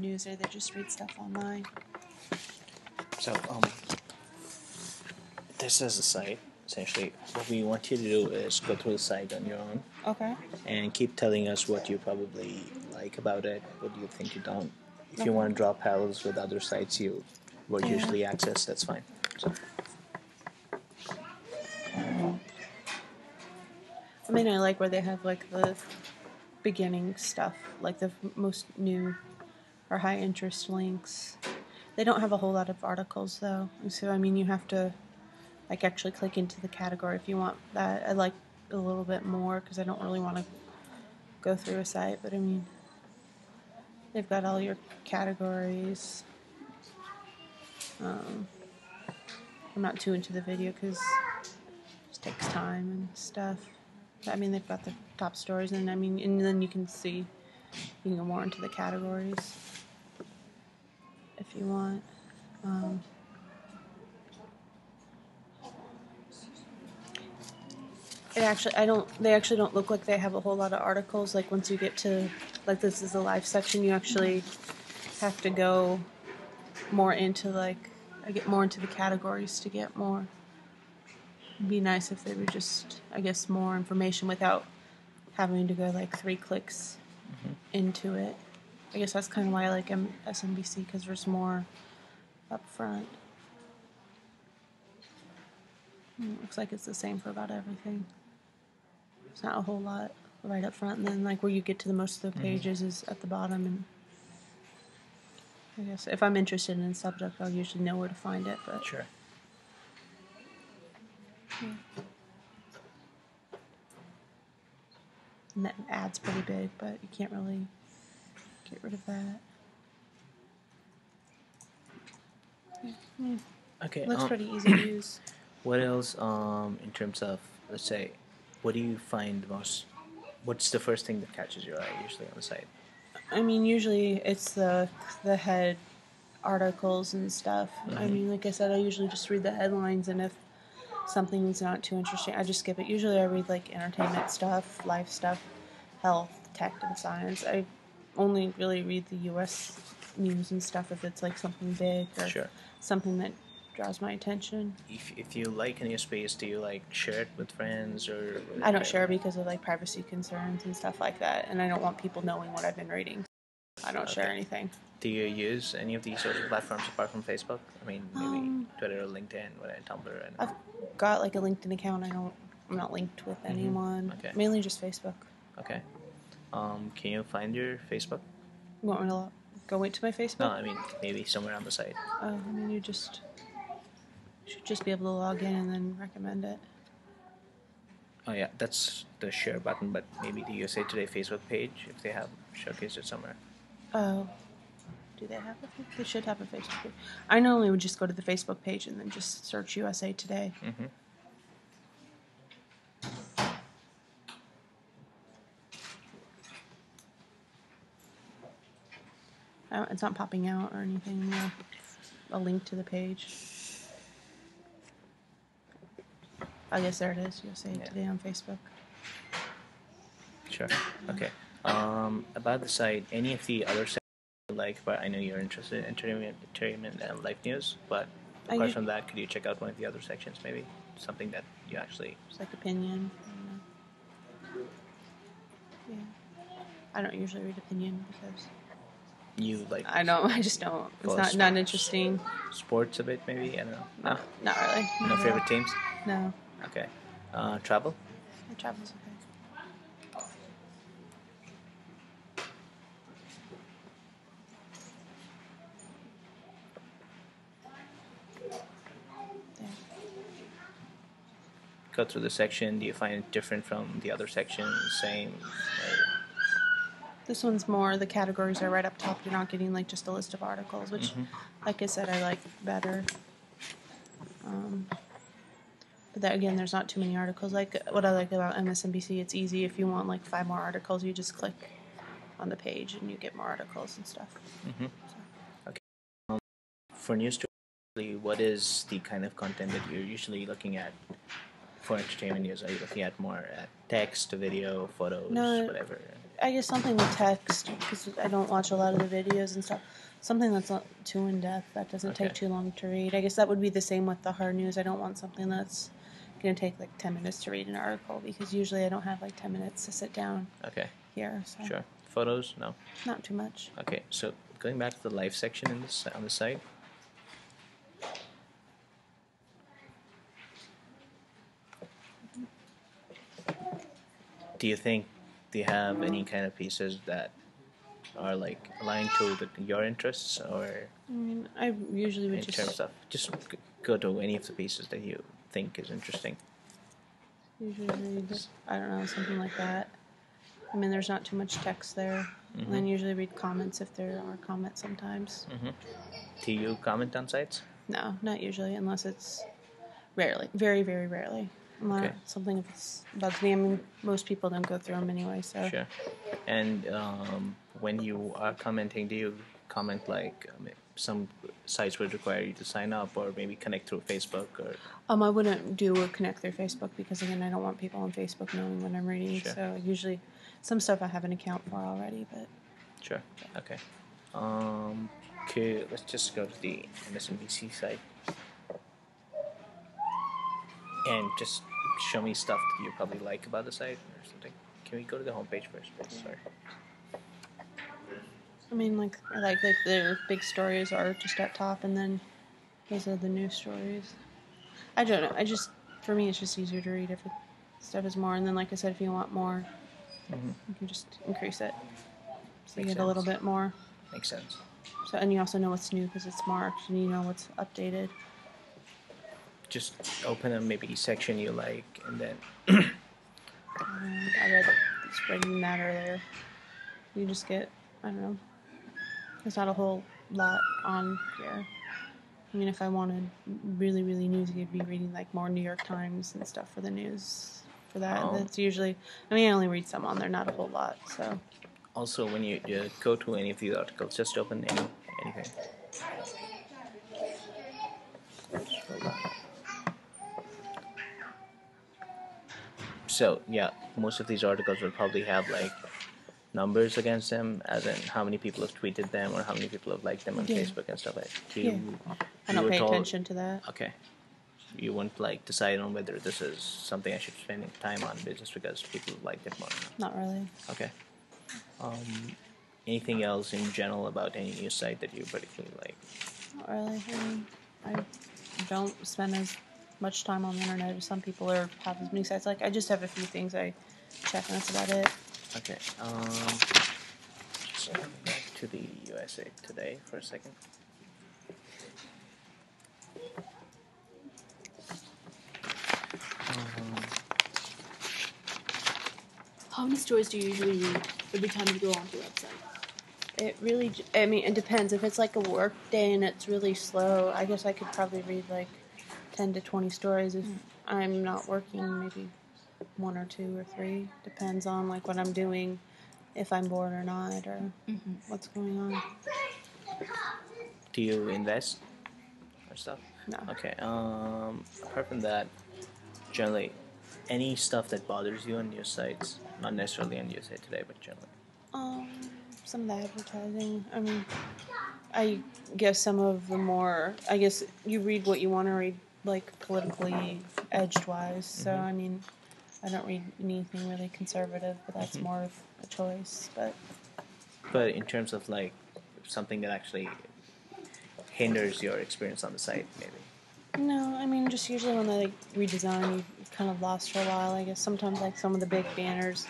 news, or they just read stuff online. So, this is a site. Essentially, what we want you to do is go through the site on your own. Okay. And keep telling us what you probably like about it, what do you think you don't. If Okay. you want to draw parallels with other sites you would Yeah. usually access, that's fine. So, I mean, I like where they have like the beginning stuff, like the most new or high interest links. They don't have a whole lot of articles though, so I mean, you have to like actually click into the category if you want that. I like a little bit more because I don't really want to go through a site, but I mean, they've got all your categories. I'm not too into the video because it just takes time and stuff. But, I mean, they've got the top stories, and I mean, and then you can see, you can go more into the categories if you want. They actually don't look like they have a whole lot of articles. Like once you get to, like this is the live section, you actually have to go more into I get more into the categories to get more. It'd be nice if they were just, I guess, more information without having to go like 3 clicks into it. I guess that's kind of why I like SNBC, because there's more up front. Looks like it's the same for about everything. It's not a whole lot right up front, and then like where you get to the most of the pages is at the bottom. And I guess if I'm interested in a subject, I'll usually know where to find it. But sure. yeah. And that ad's pretty big, but you can't really get rid of that. Yeah. Okay. Looks pretty easy to use. What else, in terms of, let's say, what do you find what's the first thing that catches your eye usually on the site? I mean, usually it's the head articles and stuff. I mean, like I said, I usually just read the headlines, and if something's not too interesting, I just skip it. Usually I read like entertainment stuff, life stuff, health, tech, and science. I only really read the U.S. news and stuff if it's like something big or Sure. something that draws my attention. If you like a new space, do you like share it with friends or? I don't share because of like privacy concerns and stuff like that, and I don't want people knowing what I've been reading. I don't share anything. Do you use any of these social platforms apart from Facebook? I mean, maybe Twitter or LinkedIn, Tumblr. I've got like a LinkedIn account. I'm not linked with anyone. Okay. Mainly just Facebook. Okay. Can you find your Facebook? You want me to go into my Facebook? No, I mean maybe somewhere on the site. I mean, you should just be able to log in and then recommend it. Oh yeah, that's the share button. But maybe the USA Today Facebook page, if they have showcased it somewhere. Oh, do they have They should have a Facebook page. I normally would just go to the Facebook page and then just search USA Today. It's not popping out or anything. A link to the page. I guess there it is. USA Today on Facebook. Sure. Okay. About the site, any of the other sections you like, but I know you're interested in entertainment and life news, but apart from that, could you check out one of the other sections maybe? Something that you actually... Just like opinion. Yeah. I don't usually read opinion because... You like... I just don't. It's not interesting. Sports a bit maybe? I don't know. No? Not really. No favorite teams? No. Okay. Travel? Travel's okay. Go through the section. Do you find it different from the other section? Same? This one's more, the categories are right up top. You're not getting like just a list of articles, which, like I said, I like better. But that, again, there's not too many articles. Like what I like about MSNBC, it's easy. If you want like 5 more articles, you just click on the page and you get more articles and stuff. So. Okay. For news stories, what is the kind of content that you're usually looking at for entertainment news? Are you looking at more at text, video, photos, whatever? I guess something with text, because I don't watch a lot of the videos and stuff. Something that's not too in-depth, that doesn't take too long to read. I guess that would be the same with the hard news. I don't want something that's going to take like 10 minutes to read an article, because usually I don't have like 10 minutes to sit down here. So. Sure. Photos? No? Not too much. Okay, so going back to the live section in this, on the site. Do you think they have any kind of pieces that are like aligned to your interests, or I mean, I usually would in terms of just go to any of the pieces that you think is interesting? Usually read, I don't know, something like that. I mean, there's not too much text there. And then usually read comments if there are comments sometimes. Do you comment on sites? No, not usually, unless it's rarely. Very, very rarely. Something if it's bugs me. I mean, most people don't go through them anyway, so. Sure. And when you are commenting, do you comment like some sites would require you to sign up or maybe connect through Facebook? Or I wouldn't do a connect through Facebook because, again, I don't want people on Facebook knowing what I'm reading. Sure. So usually some stuff I have an account for already, but. Sure. Okay. Okay, let's just go to the MSNBC site and just show me stuff that you probably like about the site or something. Can we go to the homepage first, please? Sorry. I mean, like, I like the big stories are just at top, and then those are the news stories. I don't know. For me, it's just easier to read if stuff is more. And then, like I said, if you want more, you can just increase it. So you get a little bit more. Makes sense. So, and you also know what's new because it's marked, and you know what's updated. Just open a maybe section you like, and then. I read reading that earlier. You just get, I don't know. There's not a whole lot on here. I mean, if I wanted really, really news, you'd be reading like more New York Times and stuff for the news. For that, that's usually. I mean, I only read some on there, not a whole lot. So. Also, when you go to any of these articles, just open anything. So yeah, most of these articles will probably have like numbers against them, as in how many people have tweeted them or how many people have liked them on Facebook and stuff like that. I don't pay attention to that. Okay. You won't like decide on whether this is something I should spend time on just because people like it more. Not really. Okay. Anything else in general about any news site that you particularly like? Not really. I mean, I don't spend as much time on the internet as some people or have as many sites. Like, I just have a few things I check, and that's about it. Okay. Just going back to the USA Today for a second. How many stories do you usually read every time you go onto the website? It really, I mean, it depends. If it's like a work day and it's really slow, I guess I could probably read like 10 to 20 stories. If I'm not working, maybe 1 or 2 or 3. Depends on like what I'm doing, if I'm bored or not, or what's going on. Do you invest or stuff? No. Okay. Apart from that, generally, any stuff that bothers you on news sites, not necessarily on USA Today, but generally. Some of the advertising. I mean, I guess some of the more. I guess you read what you want to read, like politically edged-wise. So I mean, I don't read anything really conservative, but that's more of a choice. But in terms of like something that actually hinders your experience on the site, maybe. No, I mean, just usually when they like, redesign, you're kind of lost for a while. I guess sometimes like some of the big banners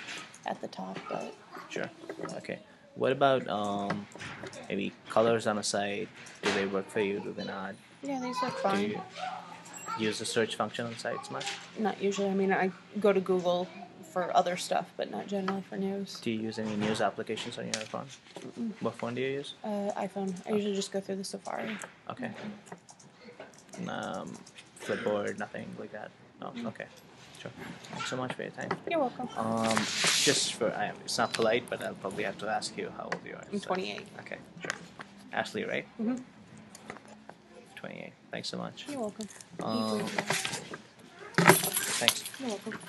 at the top, but. Sure. Okay. What about maybe colors on a site? Do they work for you? Do they not? Yeah, these are fine. Do you use the search function on sites much? Not usually. I mean, I go to Google for other stuff, but not generally for news. Do you use any news applications on your phone? What phone do you use? iPhone. I usually just go through the Safari. Okay. Flipboard, nothing like that? Oh, okay. Sure. Thanks so much for your time. You're welcome. Just for, it's not polite, but I'll probably have to ask you how old you are. I'm 28. Okay, sure. Ashley, right? 28. Thanks so much. You're welcome. Thanks. You're welcome.